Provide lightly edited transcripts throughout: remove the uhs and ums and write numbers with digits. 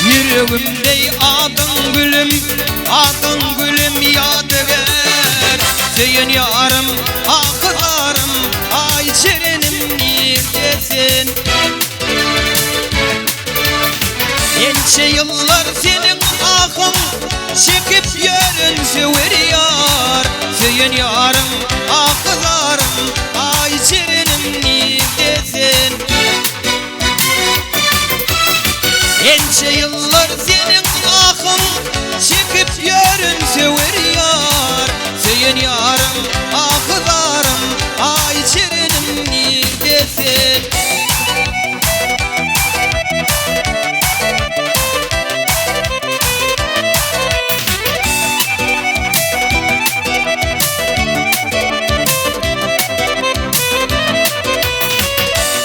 Yüreğimde adın gülüm yadigar. Seyin yarım, kızlarım, ay şirinim neredesin? Ençe yıllar senin ahın, çekip yörünse veriyor. Seyin yarım, kızlarım, ay şirinim neredesin? Ençe yıllar senin ahın, çekip yörünse veriyor. Seyin yarım, kızlarım, ay şirinim neredesin?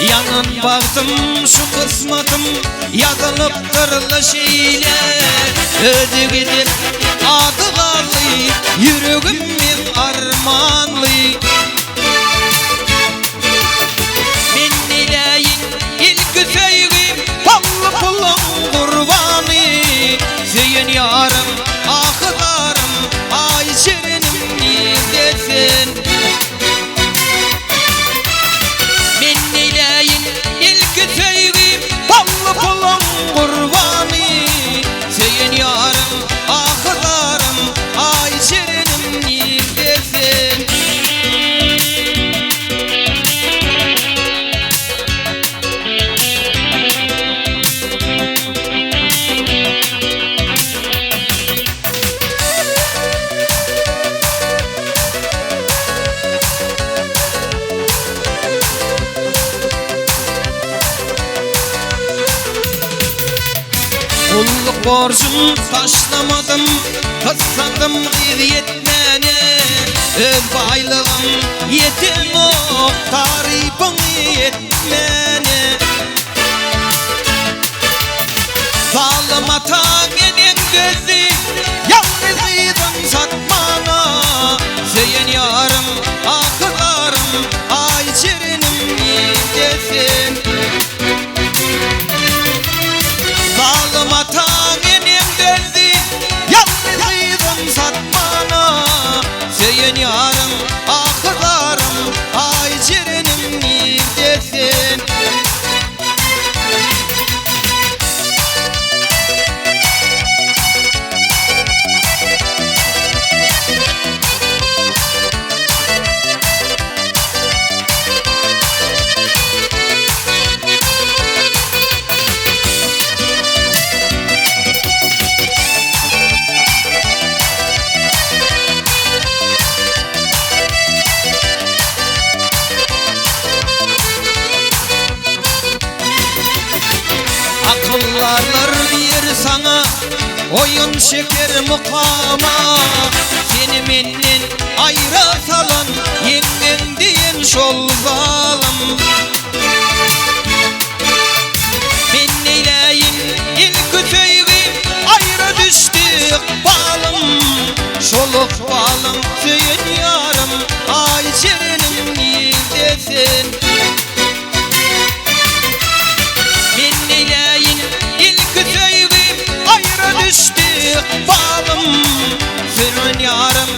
Yanın baktım şu kısmatım, yazılıp tırlı şeyler. Ödü gidip adı kaldı, yüreğimin armanlı. Ben dileyin ilk sevgim, ballı pulun kurbanı. Seyin yarım, kızlarım, ay şirinim neredesin? Ballı pulun kurbanı. Seyin yarım, kızlarım, ay şirinim neredesin? Kulluk borcum taşlamadım, kıssandım yetmene. Öz baylığım yetim o, tarifin yetmene. Zalim atan enin gözü, yalnızydın satmana. Seyin yarım, kızlarım, ay şirinim neredesin? Zalim atan enim gözü, yalnızydın satmana. Seyin yarım, kızlarım, ay şirinim neredesin? Akıllarlar bir sana, oyun şeker mukama. Seni menden ayrı salan, yengen diyen şol zalim. Ben neyleyin ilk sevgim, ayrı düştük balım. Şoluk balım, seyin yarım, ay şirinim neredesin? Ayrı düştük balım, senin yarım,